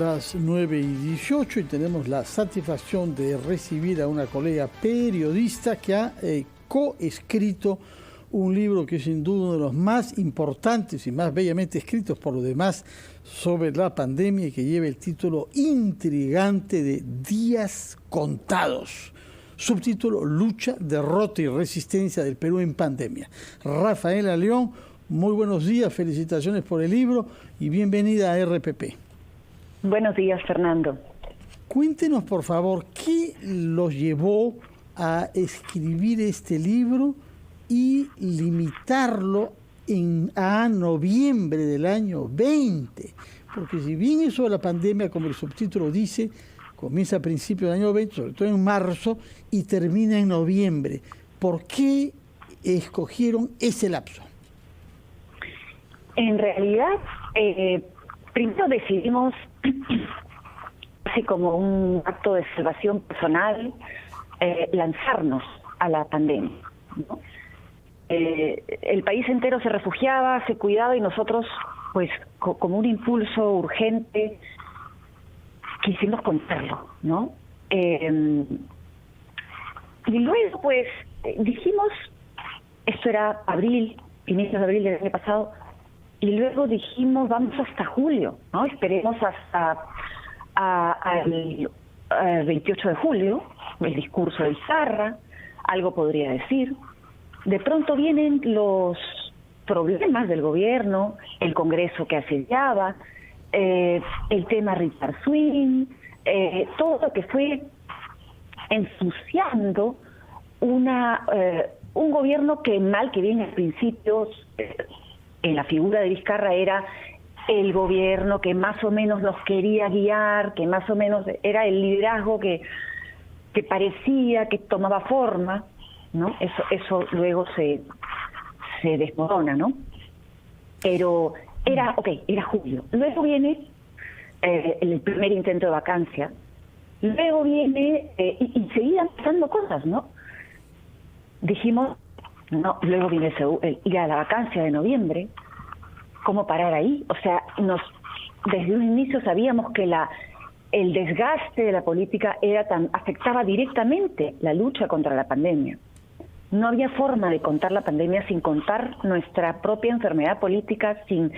las 9:18 y tenemos la satisfacción de recibir a una colega periodista que ha coescrito un libro que es sin duda uno de los más importantes y más bellamente escritos por lo demás sobre la pandemia y que lleva el título intrigante de Días Contados. Subtítulo: Lucha, derrota y resistencia del Perú en pandemia. Rafaela León, muy buenos días, felicitaciones por el libro y bienvenida a RPP. Buenos días, Fernando. Cuéntenos, por favor, ¿qué los llevó a escribir este libro y limitarlo a noviembre del año 20? Porque si bien eso de la pandemia, como el subtítulo dice, comienza a principios del año 20, sobre todo en marzo, y termina en noviembre. ¿Por qué escogieron ese lapso? En realidad, primero decidimos, así como un acto de salvación personal, lanzarnos a la pandemia, ¿no? El país entero se refugiaba, se cuidaba y nosotros, pues, como un impulso urgente, quisimos contarlo, ¿no? Y luego, pues, dijimos, esto era inicios de abril del año pasado, y luego dijimos, vamos hasta julio, ¿no? Esperemos hasta el 28 de julio, el discurso de Izarra, algo podría decir. De pronto vienen los problemas del gobierno, el Congreso que asediaba, el tema Richard Swing, todo lo que fue ensuciando un gobierno que mal que bien al principio, en la figura de Vizcarra, era el gobierno que más o menos los quería guiar, que más o menos era el liderazgo que parecía que tomaba forma, ¿no? Eso luego se desmorona, ¿no? Pero era julio. Luego viene el primer intento de vacancia. Luego viene, y seguían pasando cosas, ¿no? Dijimos, no, luego viene ir a la vacancia de noviembre. ¿Cómo parar ahí? O sea, desde un inicio sabíamos que el desgaste de la política afectaba directamente la lucha contra la pandemia. No había forma de contar la pandemia sin contar nuestra propia enfermedad política, sin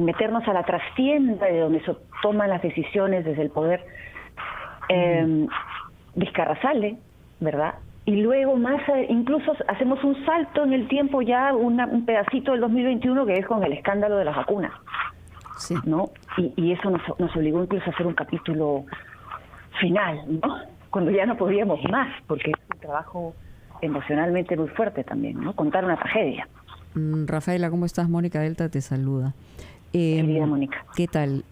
meternos a la trastienda de donde se toman las decisiones desde el poder. Vizcarra sale, ¿verdad? Y luego incluso hacemos un salto en el tiempo, ya un pedacito del 2021, que es con el escándalo de las vacunas, sí, ¿no? Y eso nos obligó incluso a hacer un capítulo final, ¿no? Cuando ya no podíamos más, porque es un trabajo emocionalmente muy fuerte también, ¿no? Contar una tragedia. Rafaela, ¿cómo estás? Mónica Delta te saluda. Querida Mónica. ¿Qué tal?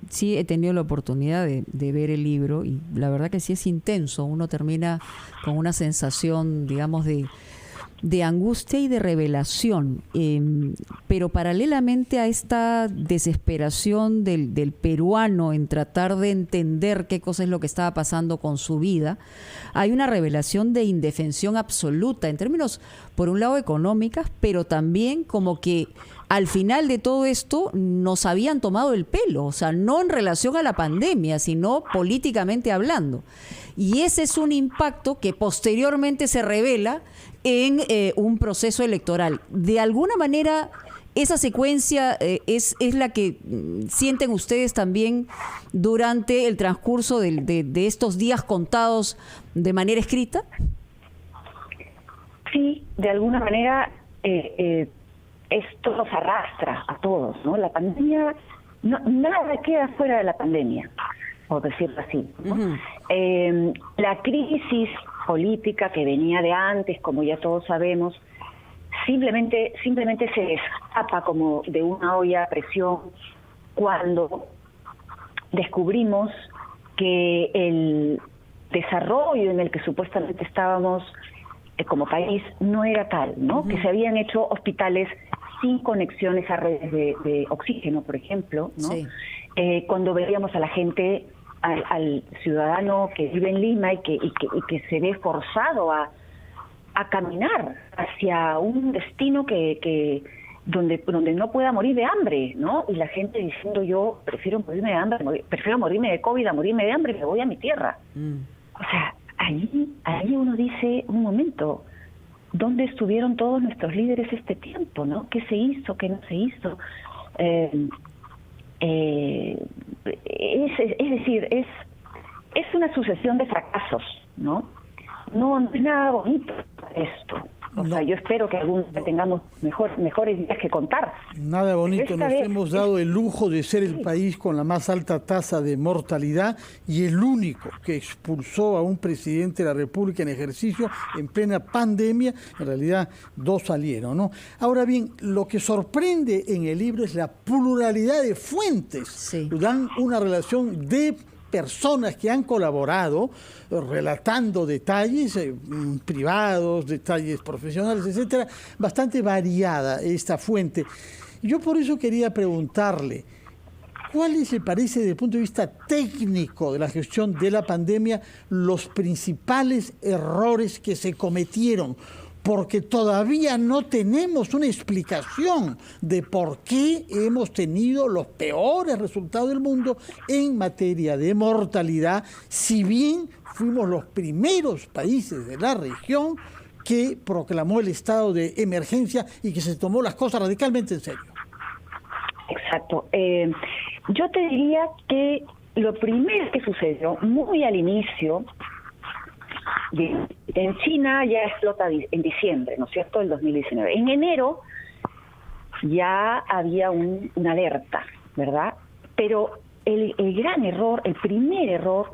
Sí, he tenido la oportunidad de ver el libro y la verdad que sí es intenso. Uno termina con una sensación, digamos, de angustia y de revelación. Pero paralelamente a esta desesperación del peruano en tratar de entender qué cosa es lo que estaba pasando con su vida, hay una revelación de indefensión absoluta en términos, por un lado, económicas, pero también como que al final de todo esto nos habían tomado el pelo, o sea, no en relación a la pandemia, sino políticamente hablando. Y ese es un impacto que posteriormente se revela en un proceso electoral. De alguna manera, esa secuencia es la que sienten ustedes también durante el transcurso de estos días contados de manera escrita. Sí, de alguna manera esto nos arrastra a todos, ¿no? La pandemia, nada queda fuera de la pandemia, por decirlo así, ¿no? La crisis política que venía de antes, como ya todos sabemos, simplemente se destapa como de una olla a presión cuando descubrimos que el desarrollo en el que supuestamente estábamos como país no era tal, ¿no? Que se habían hecho hospitales sin conexiones a redes de oxígeno, por ejemplo, ¿no? Sí. Cuando veíamos a la gente, al ciudadano que vive en Lima y que se ve forzado a caminar hacia un destino que donde no pueda morir de hambre, ¿no? Y la gente diciendo, yo prefiero morirme de hambre, prefiero morirme de COVID a morirme de hambre, me voy a mi tierra. O sea, ahí uno dice, un momento, ¿dónde estuvieron todos nuestros líderes este tiempo, no? ¿Qué se hizo, qué no se hizo? Es decir, es una sucesión de fracasos, ¿no? No es nada bonito esto. O sea, yo espero que algún día tengamos mejores días que contar. Nada bonito. Nos hemos dado el lujo de ser el país con la más alta tasa de mortalidad y el único que expulsó a un presidente de la República en ejercicio en plena pandemia. En realidad, 2 salieron, ¿no? Ahora bien, lo que sorprende en el libro es la pluralidad de fuentes. Sí. Dan una relación de personas que han colaborado relatando detalles privados, detalles profesionales, etcétera, bastante variada esta fuente. Yo por eso quería preguntarle, ¿cuáles le parece desde el punto de vista técnico de la gestión de la pandemia los principales errores que se cometieron? Porque todavía no tenemos una explicación de por qué hemos tenido los peores resultados del mundo en materia de mortalidad, si bien fuimos los primeros países de la región que proclamó el estado de emergencia y que se tomó las cosas radicalmente en serio. Exacto. Yo te diría que lo primero que sucedió muy al inicio, en China ya explota en diciembre, ¿no es cierto?, del 2019. En enero ya había una alerta, ¿verdad? Pero el gran error, el primer error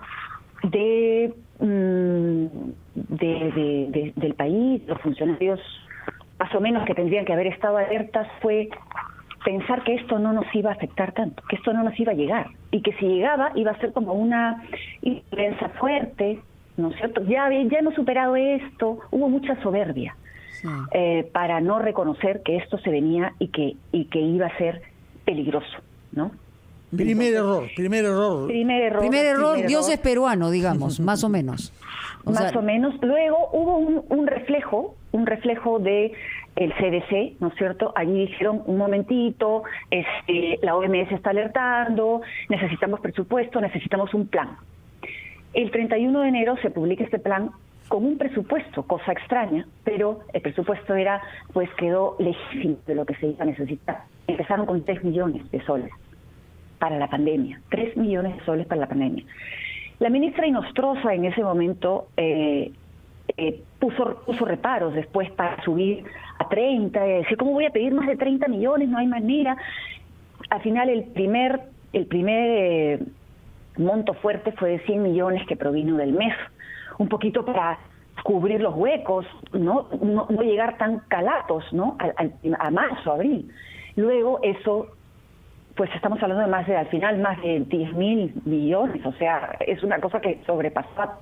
del país, los funcionarios más o menos que tendrían que haber estado alertas, fue pensar que esto no nos iba a afectar tanto, que esto no nos iba a llegar, y que si llegaba iba a ser como una influencia fuerte, ¿no es cierto? Ya hemos superado esto. Hubo mucha soberbia para no reconocer que esto se venía y que iba a ser peligroso, ¿no? Primer error. Dios es peruano, digamos, más o menos. Más o menos. Luego hubo un reflejo de el CDC, ¿no es cierto? Allí dijeron, un momentito, la OMS está alertando, necesitamos presupuesto, necesitamos un plan. El 31 de enero se publica este plan con un presupuesto, cosa extraña, pero el presupuesto quedó lejísimo de lo que se iba a necesitar. Empezaron con 3 millones de soles para la pandemia, 3 millones de soles para la pandemia. La ministra Inostroza en ese momento puso reparos después para subir a 30, decir, ¿cómo voy a pedir más de 30 millones? No hay manera. Al final el primer monto fuerte fue de 100 millones que provino del MEF, un poquito para cubrir los huecos, no llegar tan calatos, ¿no? a marzo, abril. Luego eso, pues estamos hablando de al final más de 10.000 millones, o sea, es una cosa que sobrepasaba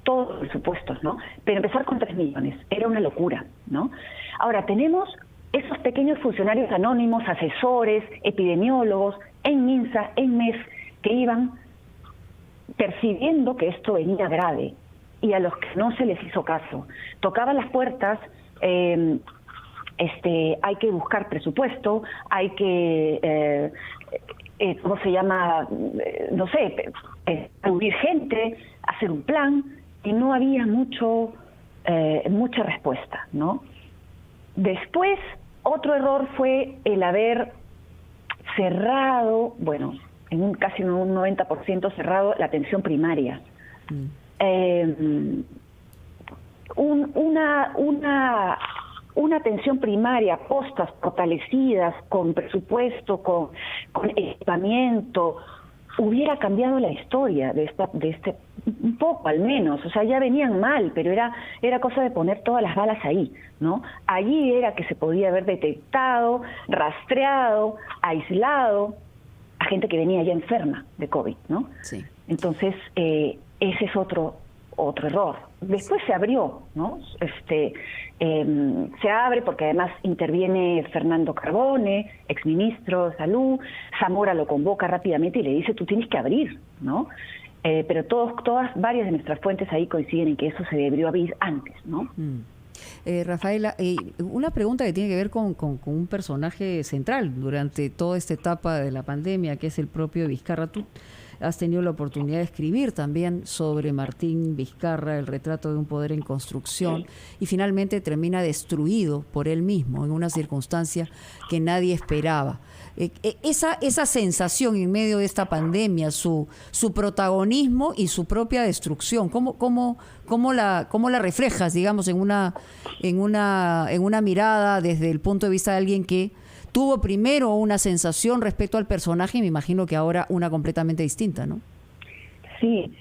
todos los presupuestos, ¿no? Pero empezar con 3 millones era una locura, ¿no? Ahora, tenemos esos pequeños funcionarios anónimos, asesores, epidemiólogos, en MINSA, en MEF, que iban percibiendo que esto venía grave y a los que no se les hizo caso. Tocaban las puertas, hay que buscar presupuesto, hay que, ¿cómo se llama? No sé, reunir gente, hacer un plan, y no había mucha respuesta, ¿no? Después, otro error fue el haber cerrado, casi un 90% cerrado la atención primaria. Una atención primaria, postas fortalecidas, con presupuesto, con equipamiento, hubiera cambiado la historia de este un poco al menos. O sea, ya venían mal, pero era cosa de poner todas las balas ahí, ¿no? Allí era que se podía haber detectado, rastreado, aislado a gente que venía ya enferma de COVID, ¿no? Sí. Entonces, ese es otro error. Después se abrió, ¿no? Se abre porque además interviene Fernando Carbone, exministro de Salud. Zamora lo convoca rápidamente y le dice, tú tienes que abrir, ¿no? Pero varias de nuestras fuentes ahí coinciden en que eso se debió abrir antes, ¿no? Rafaela, una pregunta que tiene que ver con un personaje central durante toda esta etapa de la pandemia, que es el propio Vizcarra. Tú has tenido la oportunidad de escribir también sobre Martín Vizcarra, el retrato de un poder en construcción, y finalmente termina destruido por él mismo en una circunstancia que nadie esperaba. Esa sensación en medio de esta pandemia, su protagonismo y su propia destrucción, ¿cómo la reflejas, digamos, en una mirada desde el punto de vista de alguien que tuvo primero una sensación respecto al personaje y me imagino que ahora una completamente distinta, ¿no? Sí,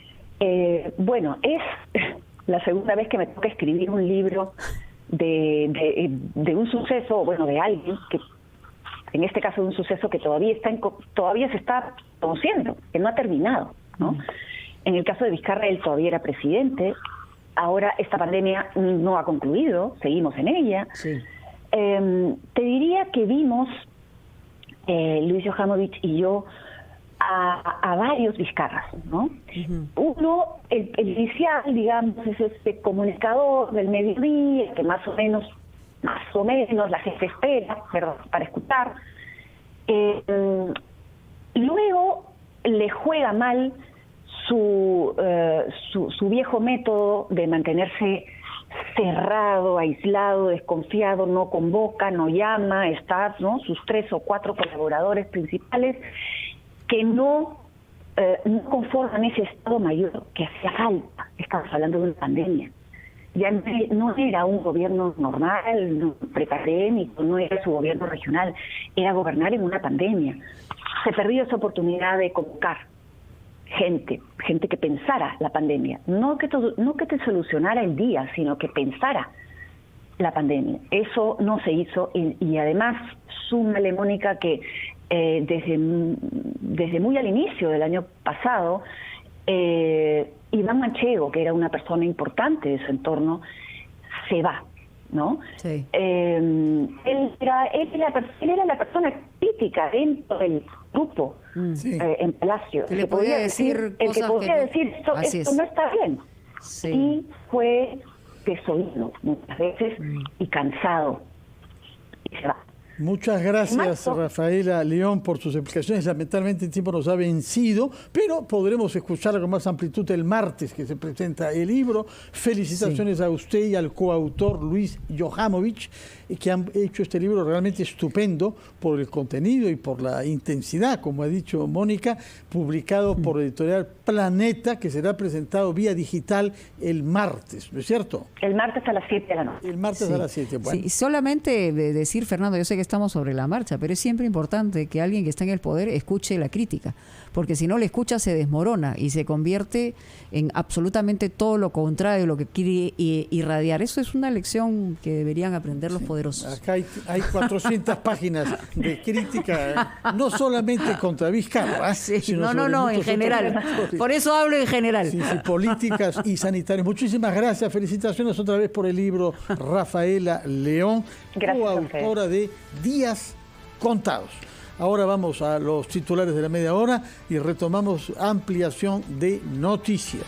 bueno, es la segunda vez que me toca escribir un libro de un suceso, bueno, de alguien que, en este caso, de un suceso que todavía se está conociendo, que no ha terminado, ¿no? En el caso de Vizcarra, él todavía era presidente. Ahora esta pandemia no ha concluido, seguimos en ella. Sí. Te diría que vimos, Luis Johamovich y yo, a varios Vizcarras, ¿no? Uno, el inicial, digamos, es este comunicador del mediodía, que más o menos la gente espera, perdón, para escuchar. Luego le juega mal su viejo método de mantenerse cerrado, aislado, desconfiado, no convoca, no llama, está, ¿no?, sus 3 o 4 colaboradores principales que no conforman ese estado mayor que hacía falta. Estamos hablando de una pandemia. Ya no era un gobierno normal, prepandémico, no era su gobierno regional, era gobernar en una pandemia. Se perdió esa oportunidad de convocar gente que pensara la pandemia, no que te solucionara el día, sino que pensara la pandemia. Eso no se hizo y además súmale, Mónica, que desde muy al inicio del año pasado, Iván Manchego, que era una persona importante de su entorno, se va, ¿no? Sí. Él era la persona crítica dentro del grupo, en Palacio. Que le podía decir el que podía decir esto no está bien. Sí. Y fue desoído muchas veces y cansado. Y se va. Muchas gracias, Rafaela León, por sus explicaciones. Lamentablemente el tiempo nos ha vencido, pero podremos escucharla con más amplitud el martes que se presenta el libro. Felicitaciones a usted y al coautor Luis Johamovich, que han hecho este libro realmente estupendo por el contenido y por la intensidad, como ha dicho Mónica, publicado por Editorial Planeta, que será presentado vía digital el martes, ¿no es cierto? El martes a las 7 de la noche. El martes a las 7. Bueno. Sí, solamente decir, Fernando, yo sé que estamos sobre la marcha, pero es siempre importante que alguien que está en el poder escuche la crítica, porque si no la escucha se desmorona y se convierte en absolutamente todo lo contrario de lo que quiere irradiar. Eso es una lección que deberían aprender los poderosos. Acá hay 400 páginas de crítica, no solamente contra Vizcarra, sino no, en general. Por eso hablo en general. Sí, políticas y sanitarias. Muchísimas gracias. Felicitaciones otra vez por el libro, Rafaela León, coautora de Días Contados. Ahora vamos a los titulares de la media hora y retomamos ampliación de noticias.